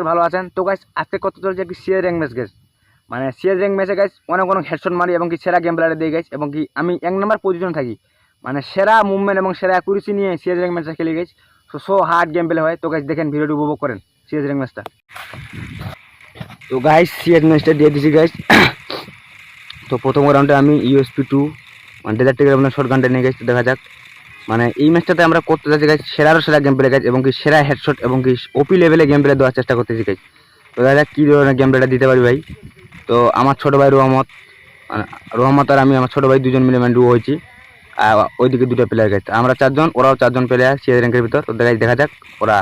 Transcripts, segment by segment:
ভালো আছেন তো গাইস। আজকে কত চলছে কি সিএস র্যাঙ্ক ম্যাচ গাইস, মানে সিএস র্যাঙ্ক ম্যাচে গাইস অনেক অনেক হেডশট মারি এবং কি সেরা গেম প্লেয়ারে দিই গাইস, এবং কি আমি 1 নম্বর পজিশন থাকি, মানে সেরা মুভমেন্ট এবং সেরা অ্যাকুরেসি নিয়ে সিএস র্যাঙ্ক ম্যাচটা খেলি guys. So hard game play হয়। তো গাইস দেখেন, ভিডিওটি উপভোগ করেন সিএস র্যাঙ্ক ম্যাচটা। তো গাইস সিএস ম্যাচটা দিয়ে দিছি গাইস। তো প্রথম রাউন্ডে আমি USP2 মানে ডেজার্ট টিকের আপনার শর্ট গানটা নিয়ে গেছি। দেখা যাক, মানে এই ম্যাচটাতে আমরা করতে যাচ্ছি গাইস সেরারও সেরা গেম প্লে গাইস, এবং কি সেরা হেডশট এবং কি ওপি লেভেলে গেম প্লে দেওয়ার চেষ্টা করতেছি গাইস। তো দেখা যাক কী ধরনের গেম প্লেটা দিতে পারি ভাই। তো আমার ছোটো ভাই রহমত আর আমি, আমার ছোটো ভাই দুজন মিলে ডুও হয়েছি। আর ওইদিকে দুটো প্লেয়ার গাইছে, আমরা 4জন, ওরাও 4জন প্লেয়ার সিএস র্যাঙ্কের ভিতর। তো দেখা যাক ওরা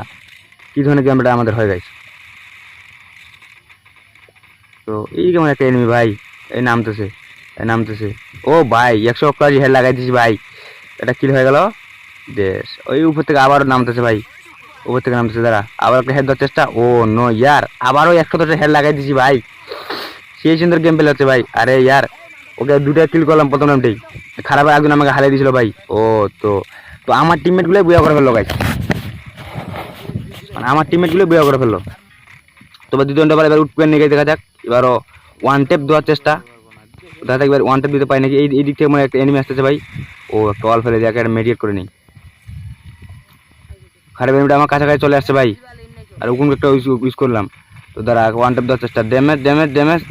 কী ধরনের গেম প্লেটা আমাদের হয়ে গেছে। তো এই কেমন একটা এনিমি ভাই, এই নামতেছে ও ভাই 180 হেড লাগাই দিছি ভাই। এটা কিল হয়ে গেল দেশ। ওই উপর থেকে আবারও নামতেছে ভাই, উপর থেকে নামতেছে, দাঁড়া আবার একটা হেড দেওয়ার চেষ্টা। ও নো ইয়ার, আবারও 110 হেড লাগাই দিছি ভাই। সেই সুন্দর গেম প্লে হচ্ছে ভাই। আরে ইয়ার, ওকে 2টা কিল করলাম প্রথম রাউন্ডেই। খারাপ একজন আমাকে হারিয়ে দিয়েছিল ভাই। ও তো তো আমার টিমমেটগুলোই বুয়া করে ফেললো গাইস, মানে আমার টিমমেটগুলোই বুয়া করে ফেললো। তবে 2 ঘন্টা পর এবার উঠপেন নিয়ে দেখা যাক, এবারও ওয়ান টেপ দেওয়ার চেষ্টা। দেখা যাক এবার ওয়ান টেপ দিতে পাই নাকি। এই দিক থেকে মনে একটা এনিমি আসতেছে ভাই। ও একটা অল ফেলে দিয়ে একটা মেডিয়েট করে নিই। খারাপ এনিমিটা আমার কাছাকাছি চলে আসছে ভাই, আর ওখানে একটা ইউজ করলাম। তো দাঁড়া ওয়ান টেপ দেওয়ার চেষ্টা,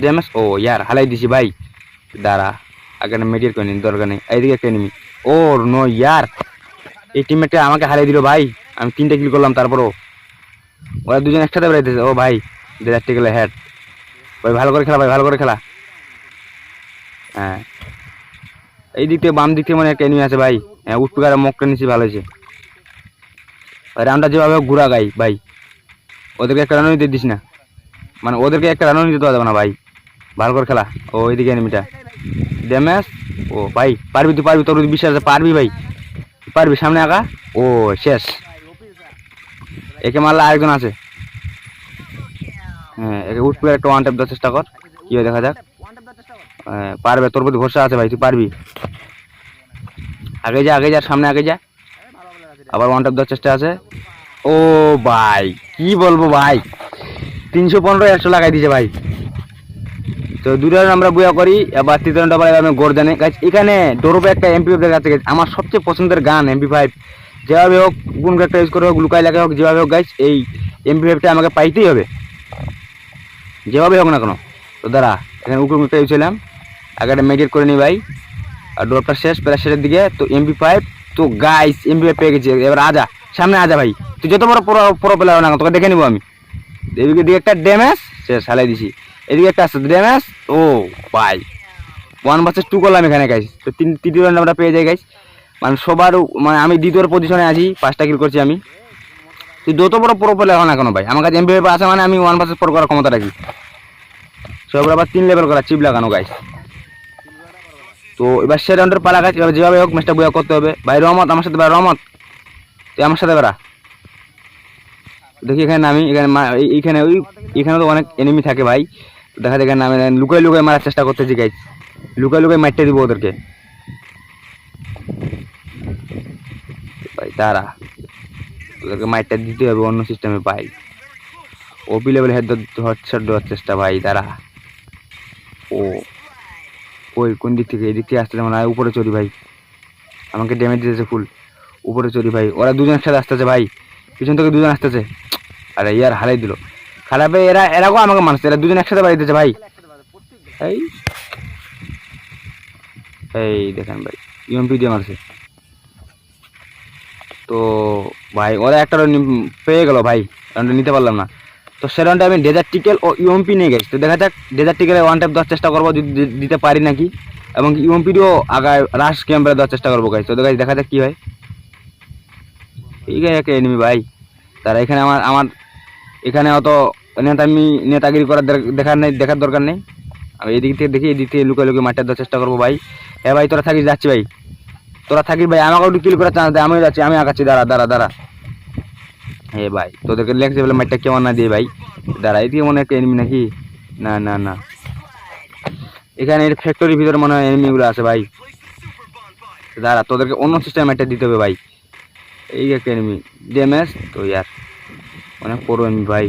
ড্যামেজ। ও ইয়ার হালাই দিছি ভাই, দাঁড়া আগে মেডিয়েট করে নিই, দরকার নেই। এইদিকে একটা এনিমি, ও নো ইয়ার, এই টিমমেটটা আমাকে হারিয়ে দিল ভাই। আমি 3টে কিল করলাম, তারপরও ওরা দুজন একসাথে বেড়াইতেছে। ও ভাই দেড়টি গেলে হেড ভাই, ভালো করে খেলা ভাই, ভালো করে খেলা। হ্যাঁ এই দিক থেকে বাম দিক থেকে মানে একটা এনিমি আছে ভাই। হ্যাঁ উঠপুকার মকটা নিচ্ছি, ভালো হয়েছে ভাই। রাউন্ডটা যেভাবে ঘুরা গাই ভাই, ওদেরকে একটা রানও নিতে দিস না, মানে ওদেরকে একটা রানও নিতে দেওয়া যাবে না ভাই। ভালো করে খেলা। ও এইদিকে এনিমিটা ড্যামেজ। ও ভাই পারবি, তুই পারবি, তোর বিশ্বাস আছে পারবি ভাই, পারবি, সামনে আঁকা। ও শেষ, একে মারলে আরেকজন আছে। হ্যাঁ একে উঠপুকার একটা ওয়ান ট্যাপ দেওয়ার চেষ্টা কর, কি হয় দেখা যাক। পারবে, তোর প্রতি ভরসা আছে ভাই, তুই পারবি। আগে যা সামনে আগে যা। আবার ওয়ান ট্যাপ দেওয়ার চেষ্টা আছে। ও ভাই কি বলবো ভাই, 315 100 লাগাই দিয়েছে ভাই। তো 2 রাউন্ড আমরা বুয়া করি, এবার 3 রাউন্ড আবার আমি গর্দানে গাছ। এখানে ডোরোপে একটা MP5 কাছে গেছে, আমার সবচেয়ে পছন্দের গান MP5। যেভাবে হোক কোন একটা ইউজ করে হোক, লুকাই লাগে হোক, যেভাবে হোক গাইস এই MP5টা আমাকে পাইতেই হবে, যেভাবে হোক না কেন। তো দাঁড়া এখানে একটা ইউজ ছিলাম, আগে একটা মেডিয়েট করে নিই ভাই। আর ডোরটা শেষ, প্রায় শেষের দিকে। তো MP5, তো গাইস MP5 পেয়ে গেছি। এবার আজা সামনে আজা ভাই, তুই যত বড় পুরো প্লেয়ার না তোকে দেখে নিবো আমি। এদিকে দিকে একটা ড্যামেজ, শেষ হালাই দিছি। এদিকে একটা আসছে ড্যামেজ। ও ভাই 1 vs 2 করলাম এখানে গাইস। তো 3টি রাউন্ড আমরা পেয়ে যাই গাইস, মানে সবার, মানে আমি দ্বিতীয় পজিশনে আছি, 5টা কিল করছি আমি। তুই যত বড় পুরো প্লেয়ার হয় না কেন ভাই, আমার কাছে MP5 আছে, মানে আমি 1 vs 4 করার ক্ষমতা রাখি। সব আবার 3 লেভেল করা চিপ লাগানো গাইস। তো এবার সে রাউন্ডের পালা গাছ, এবার যেভাবে হোক ম্যাচটা বয়া করতে হবে ভাই। রহমত আমার সাথে, ভাই রহমত তুই আমার সাথে বেড়া। দেখি এখানে নামি, এখানে এখানে তো অনেক এনিমি থাকে ভাই। দেখা যায় এখানে নামে লুকাই মারার চেষ্টা করতেছি গাইস, লুকাই মারতে দিব ওদেরকে ভাই। তারা ওদেরকে মারটা দিতে হবে অন্য সিস্টেমে ভাই। ওপি লেভেল হেডশট দেওয়ার চেষ্টা ভাই, তারা ও ওই কোন দিক থেকে, এদিক থেকে আসতে মানে উপরে চড়ি ভাই, আমাকে ড্যামেজ দিতেছে ফুল। উপরে চড়ি ভাই, ওরা দুজন একসাথে আসতেছে ভাই, পিছন থেকে 2জন আসতেছে। আরে ইয়ার হারাই দিল খারাপে। এরাও আমাকে মারছে, এরা 2জন একসাথে বাড়ি দিতেছে ভাই। এই এই দেখেন ভাই UMP দিয়ে মারছে। তো ভাই ওরা একটা পেয়ে গেল ভাই, রাউন্ডটা নিতে পারলাম না। তো সে রাউন্ডে আমি ডেজার্ট টিকেল ও UMP নিয়ে গেছি। তো দেখা যাক ডেজার্ট টিকেলে ওয়ান ট্যাপ দেওয়ার চেষ্টা করবো, যদি দিতে পারি নাকি, এবং UMPটিও আগায় রাশ ক্যাম্পে দেওয়ার চেষ্টা করবো গাইস। তো দেখা যাক কি হয়। ঠিক আছে একটা এনিমি ভাই, তারা এখানে আমার এখানে অত নেতাগিরি করার দেখার দরকার নেই। আমি এদিক থেকে দেখি, এদিক থেকে লুকিয়ে মারটা দেওয়ার চেষ্টা করবো ভাই। হ্যাঁ ভাই তোরা থাকিস, যাচ্ছি ভাই, তোরা থাকিস ভাই, আমাকে একটু কিল করার চান্স দেয়, আমিও যাচ্ছি, আমি আগাচ্ছি, দাঁড়া। হ্যাঁ ভাই তোদেরকে লেগছে বলে মারটা কেমন না দিয়ে ভাই। দাঁড়া এদিকে মনে একটা এনিমি নাকি, না এখানে ফ্যাক্টরির ভিতরে মনে হয় এনিমিগুলো আছে ভাই। দাঁড়া তোদেরকে অন্য সিস্টেমে মারটা দিতে হবে ভাই। এই একটা এনিমি ড্যামেজ। তো ইয়ার অনেক বড় এনিমি ভাই,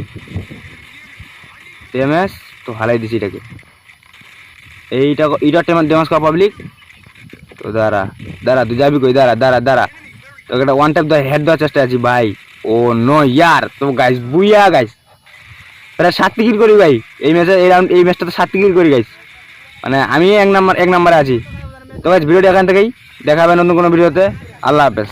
ড্যামেজ তো হালাই দিছি এটাকে। এইটা ড্যামেজ করা পাবলিক। তো দাঁড়া দাঁড়া, তুই যাবি কই? দাঁড়া দাঁড়া দাঁড়া, তোকে একটা ওয়ান ট্যাপ হেড দেওয়ার চেষ্টা আছি ভাই। ও নো ইয়ার, তো গাইস বুইয়া গাইস, প্রায় 7 টিকিট করি ভাই এই ম্যাচে, এই ম্যাচটাতে 7 টিকিট করি গাইস, মানে আমি এক নাম্বারে আছি। তো গাইস ভিডিওটা এখান থেকেই দেখাবেন নতুন কোনো ভিডিওতে। আল্লাহ হাফেজ।